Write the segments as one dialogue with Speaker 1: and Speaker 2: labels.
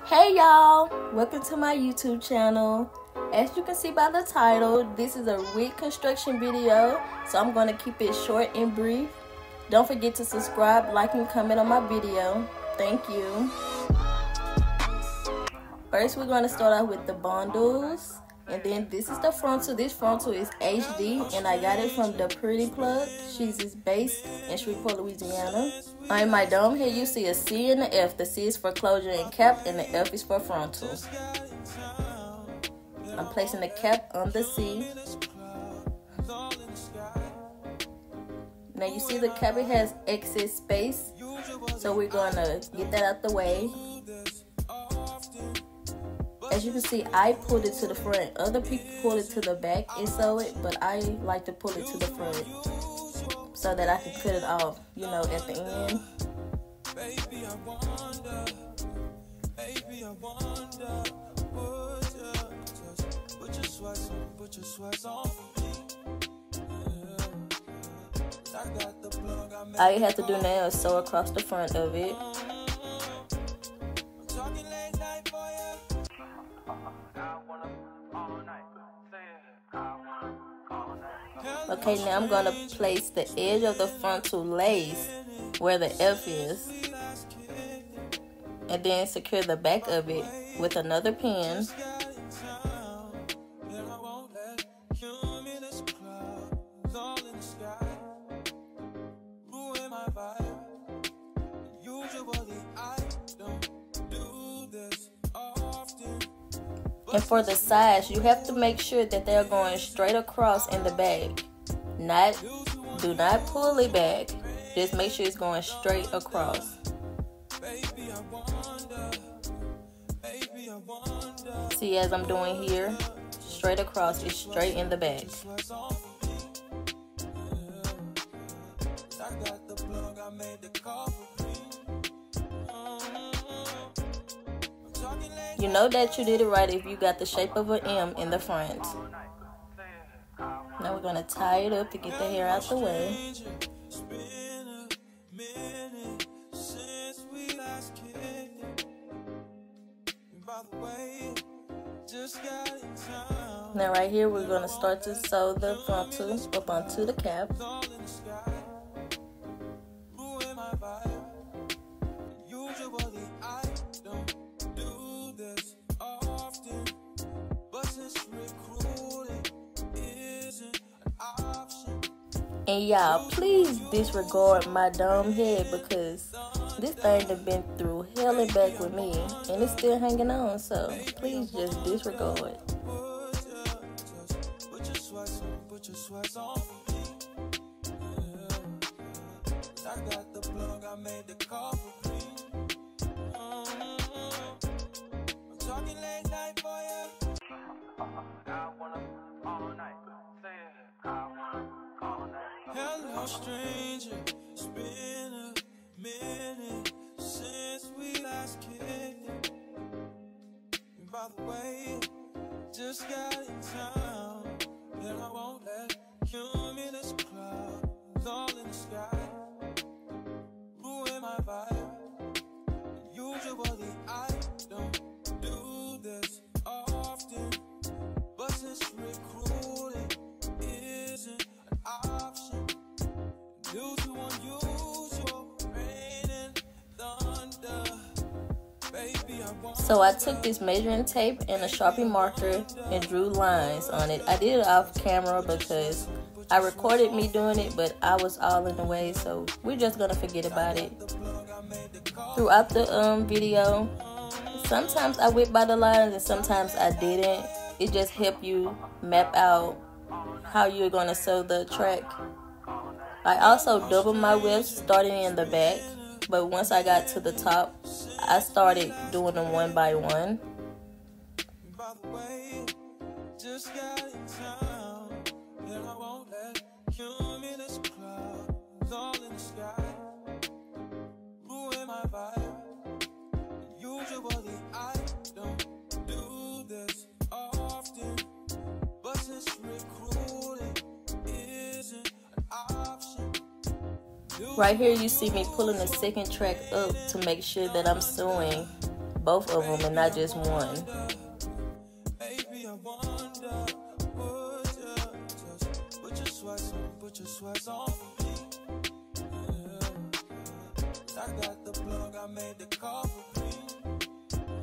Speaker 1: Hey y'all, welcome to my YouTube channel. As you can see by the title, this is a wig construction video, so I'm going to keep it short and brief. Don't forget to subscribe, like, and comment on my video. Thank you. First, we're going to start out with the bundles. And then this is the frontal. This frontal is HD, and I got it from the Pretty Plug. She's based in Shreveport, Louisiana. On my dome here, you see a C and an F. The C is for closure and cap, and the F is for frontal. I'm placing the cap on the C. Now you see the cap, it has excess space, so we're going to get that out the way. As you can see, I pulled it to the front. Other people pull it to the back and sew it, but I like to pull it to the front so that I can cut it off, you know, at the end. All you have to do now is sew across the front of it. Okay, now I'm going to place the edge of the frontal lace where the F is, and then secure the back of it with another pin. And for the sides, you have to make sure that they're going straight across in the back. Do not pull it back. Just make sure it's going straight across. See, as I'm doing here, straight across is straight in the back. You know that you did it right if you got the shape of an M in the front. Now we're going to tie it up to get the hair out the way. Now right here we're going to start to sew the frontal up onto the cap. And y'all, please disregard my dumb head because this thing done been through hell and back with me and it's still hanging on, so please just disregard.
Speaker 2: Hello, stranger. It's been a minute since we last kicked it. And by the way, just got in town, and I won't let cumulus clouds all in the sky ruin my vibe. Usually I don't do this often, but since recruiting isn't an option, due to unusual rain and thunder, baby,
Speaker 1: So I took this measuring tape and a Sharpie marker and drew lines on it. I did it off camera because I recorded me doing it, but I was all in the way, so we're just gonna forget about it. Throughout the video, sometimes I went by the lines and sometimes I didn't. It just helped you map out how you're gonna sew the track. I also doubled my whips starting in the back, but once I got to the top, I started doing them one by one.
Speaker 2: Usually I don't do this often, but since recruiting isn't an option,
Speaker 1: Right here you see me pulling the second track up to make sure that I'm sewing both of them and not just one.
Speaker 2: Baby, I wonder, would you just put your sweats on for me? Yeah. I got the plug, I made the call for me.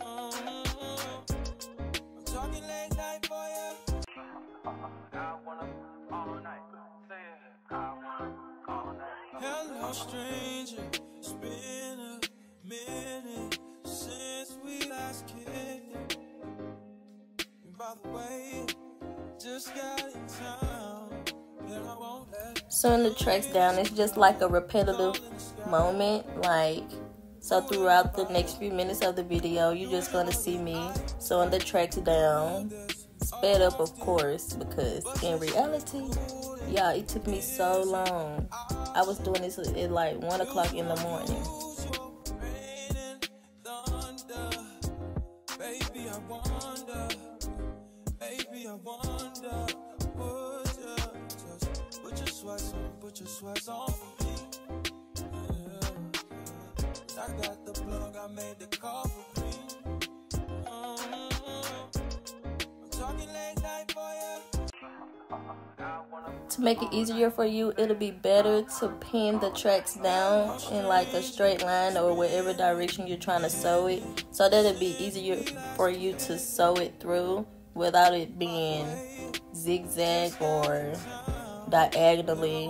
Speaker 2: I'm talking late night for you. I wanna all night. Say it. I wanna all night. Hello, stranger. It's been a minute since we last kicked it. By the way, just got in town, and I won't let.
Speaker 1: Slowing the tracks down, it's just like a repetitive moment. Like, so throughout the next few minutes of the video, you're just gonna see me slowing the tracks down, sped up of course, because in reality, y'all, it took me so long. I was doing this at like 1 o'clock in the morning.
Speaker 2: Put your sweats on for me. Yeah. I got the plug, I made the call for me. I'm talking late night for you.
Speaker 1: To make it easier for you, it'll be better to pin the tracks down in like a straight line or whatever direction you're trying to sew it, so that it'll be easier for you to sew it through without it being zigzag or diagonally.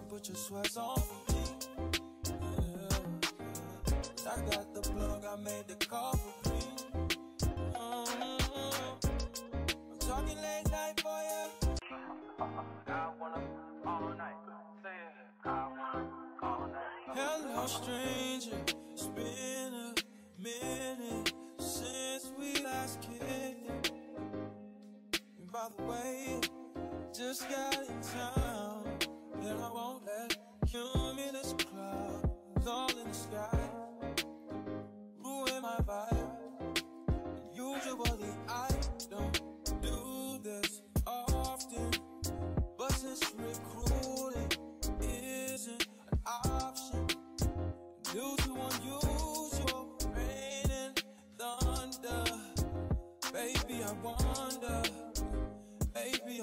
Speaker 2: Put your sweats on for me. Yeah. I got the plug, I made the call for me. I'm talking late night for you. I wanna all night. Say it. I wanna all night. Hello, stranger. It's been a minute since we last kicked it. And by the way, just got in town, and I won't let cumulus clouds all in the sky ruin my vibe. Usually I don't do this often, but since recruiting isn't an option, due to unusual rain and thunder, baby, I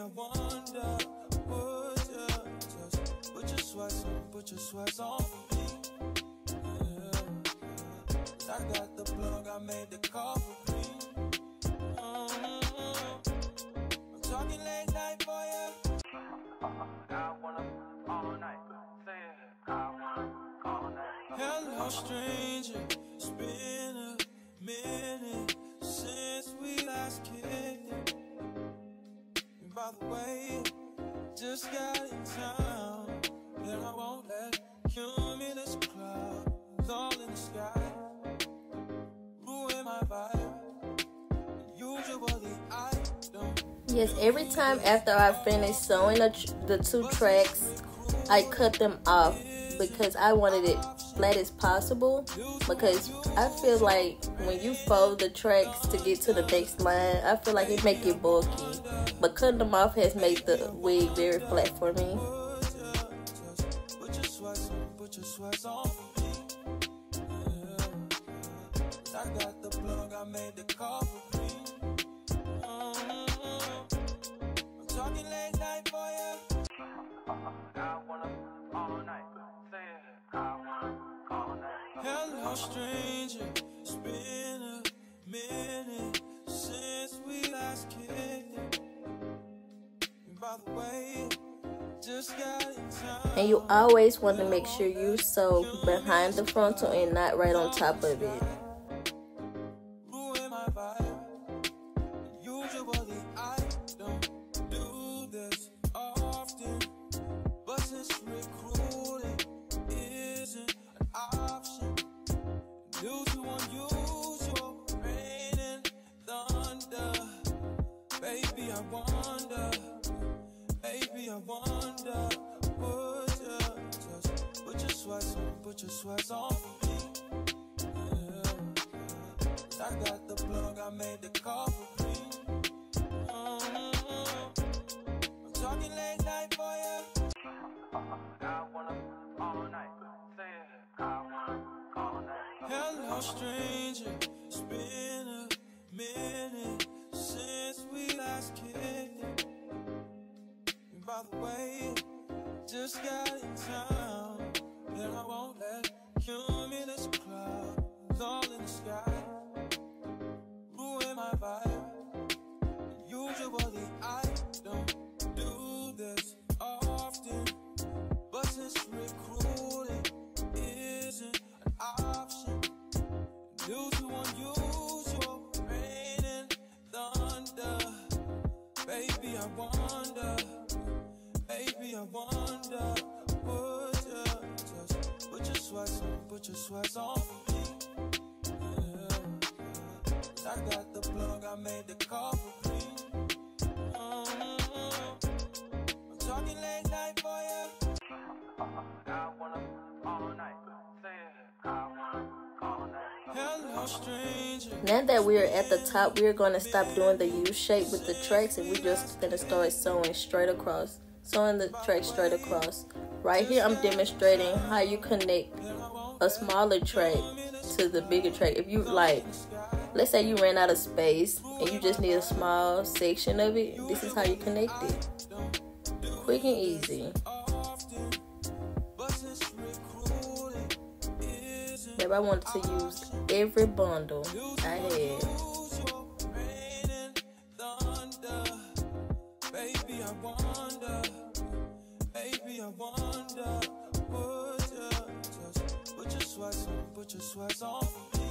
Speaker 2: wonder, would you just put your sweats on for me? Yeah. I got the plug, I made the call for me. I'm talking late night for you. I wanna all night. Say it. I wanna all night. Hello, stranger. It's been a minute since we last kicked it. And by the way, just got in town, and I won't let cumulus clouds all in the sky ruin my vibe. Usually I don't.
Speaker 1: Yes, every time after I finish sewing the two tracks, I cut them off because I wanted it flat as possible, because I feel like when you fold the tracks to get to the next line, I feel like it make it bulky, but cutting them off has made the wig very flat for me.
Speaker 2: Put your sweats on for me. Yeah. I got the plug, I made the call for me. I'm talking late night for you. I wanna all night. Say it. I wanna all night. Hello, stranger. It's been a minute since we last kicked it. And by the way, just got in town.
Speaker 1: And you always want to make sure you sew behind the frontal and not right on top of it.
Speaker 2: Ruin my vibe. Usually I don't do this often, but since recruiting isn't an option, due to unusual I made the call for me. I'm talking late night for you. I wanna all night. Say it. I wanna all night. Hello, stranger. It's been a minute since we last kicked it. And by the way, just got in town, and I won't let cumulus clouds all in the sky ruin my vibe. Usually I don't do this often, but since recruiting isn't an option, due to unusual rain and thunder, baby I wonder, would you just put your sweats on for me? Yeah. I got the plug, I made the call for me. I'm talking late night for you. I wanna all night. Say it. I wanna all night. Hello, stranger.
Speaker 1: Now that we're at the top, we're going to stop doing the U shape with the tracks, and we're just going to start sewing straight across. Sewing the track straight across. Right here, I'm demonstrating how you connect a smaller track to the bigger track. If you like, let's say you ran out of space and you just need a small section of it, this is how you connect it. Quick and easy. Babe, I wanted to use every bundle I had.
Speaker 2: Put your sweats on for me.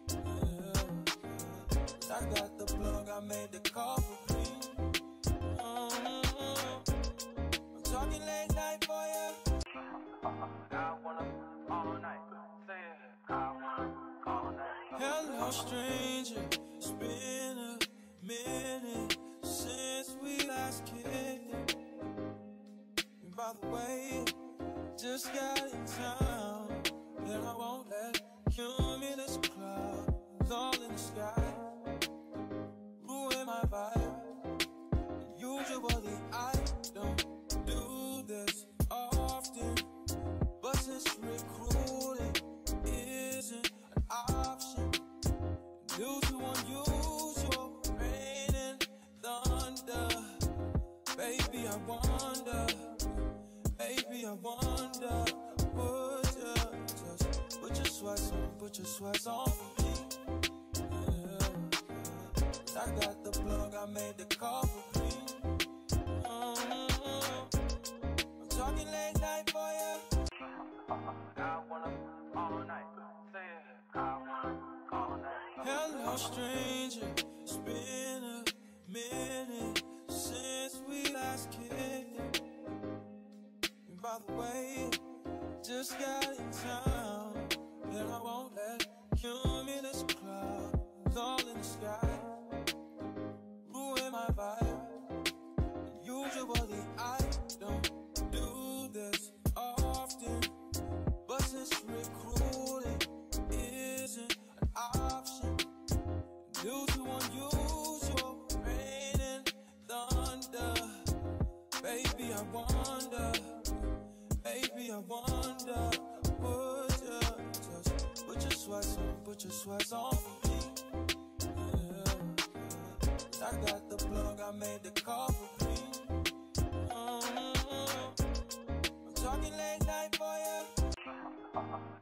Speaker 2: Yeah. I got the plug, I made the call for me. I'm talking late night for you. I wanna all night. Say it. I wanna all night. Hello, stranger. It's been a minute since we last kicked it. And by the way, just got in town, and I won't let cumulus clouds all in the sky ruin my vibe. Usually I don't do this often, but since recruiting isn't an option, due to unusual rain and thunder, baby I wonder, would you just put your sweats on for me? Yeah. I got the plug, I made the call for me. I'm talking late night for you. I wanna all night. Say it. I wanna all night. Hello, stranger. It's been a minute since we last kicked it. And by the way, just got in town, and I won't let cumulus clouds all in the sky ruin my vibe. Usually I don't do this often, but since recruiting isn't an option, due to unusual rain and thunder, baby I wonder, would you just put your sweats on for me? Yeah. I got the plug, I made the call for me. I'm talking late night for you.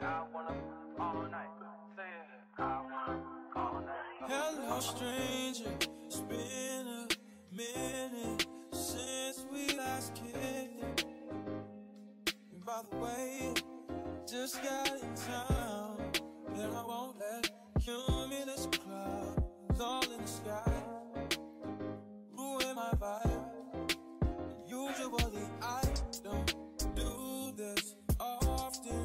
Speaker 2: I wanna all night. Say it. I wanna all night. Hello, stranger. It's been a minute since we last kicked it. And by the way, just got in town, and I won't let cumulus clouds all in the sky ruin my vibe. Usually I don't do this often,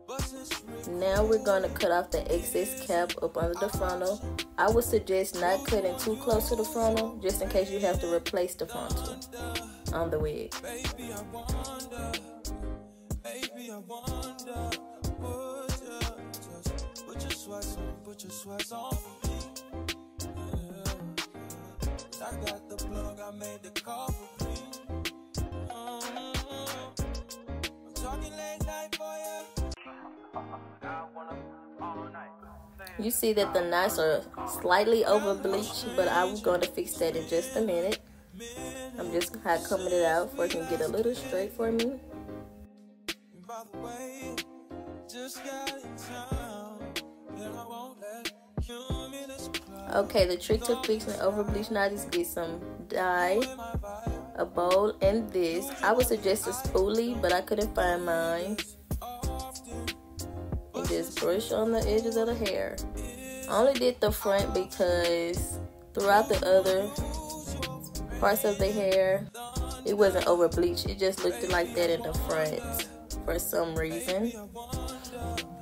Speaker 2: but since
Speaker 1: Now we're going to cut off the excess cap up under the frontal. I would suggest not cutting too close to the frontal, just in case you have to replace the frontal on the wig.
Speaker 2: Baby, I wonder, would you just put your sweats on for me? I got the plug, I made the call for me. I'm talking late night for ya.
Speaker 1: You see that the knots are slightly over bleached, but I'm going to fix that in just a minute. I'm just hot combing it out so it can get a little straight for me.
Speaker 2: By the way, just got in town, and I won't let you in this club.
Speaker 1: Okay, the trick to fixing over bleach knots is get some dye, a bowl, and this. I would suggest a spoolie, but I couldn't find mine. And just brush on the edges of the hair. I only did the front because throughout the other parts of the hair, it wasn't over bleached. It just looked like that in the front for some reason.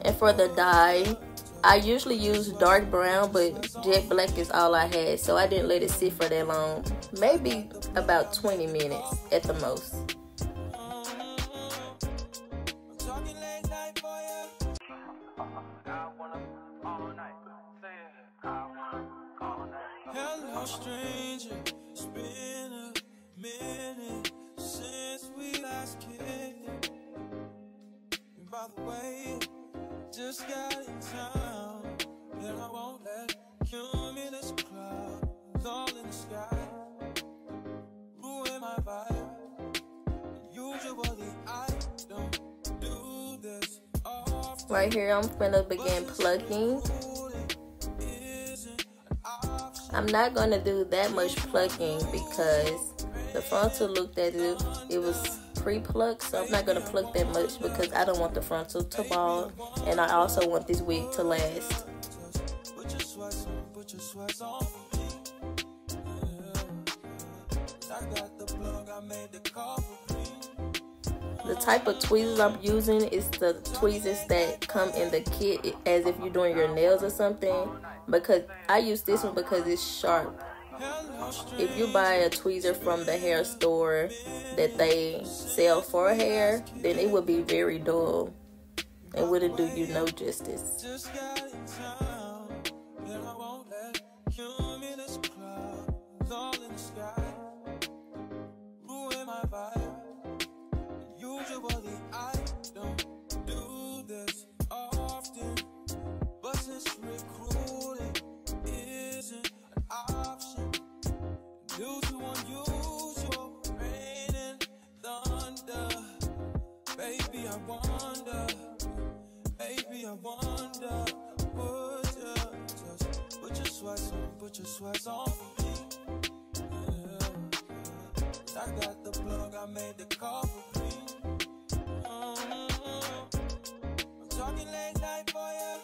Speaker 1: And for the dye, I usually use dark brown, but jet black is all I had, so I didn't let it sit for that long. Maybe about 20 minutes at the most.
Speaker 2: Hello, stranger. It's been a minute since we last kicked. And by the way, just got in town, and I won't let you in this club. It's all in the sky, ruin my vibe. Usually I don't do this often.
Speaker 1: Right here, I'm gonna begin plucking. I'm not going to do that much plucking because the frontal looked as if it was pre-plucked, so I'm not going to pluck that much because I don't want the frontal to bald, and I also want this wig to last. The type of tweezers I'm using is the tweezers that come in the kit as if you're doing your nails or something, because I use this one because it's sharp. If you buy a tweezer from the hair store that they sell for hair, then it would be very dull and wouldn't do you no justice.
Speaker 2: Usually I don't do this often, but since recruiting isn't an option, due to unusual rain and thunder, baby I wonder, put your sweats on for me. I got the plug, I made the call for me. I'm talking late night for ya.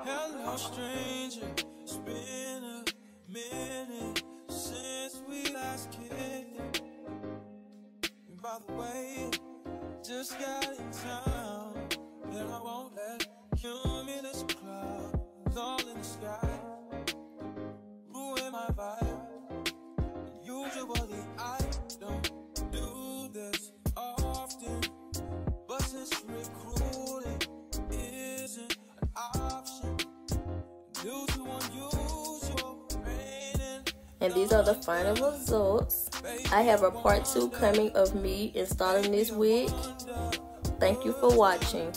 Speaker 2: Hello, stranger. It's been a minute since we last kicked it. And by the way, just got in town, and I won't let you in this club. It's all in the sky, ruin my vibe. Usually I don't do this often, but since recruiting isn't an option, due to unusual rain
Speaker 1: And these are the final results. I have a part 2 coming of me installing this wig. Thank you for watching.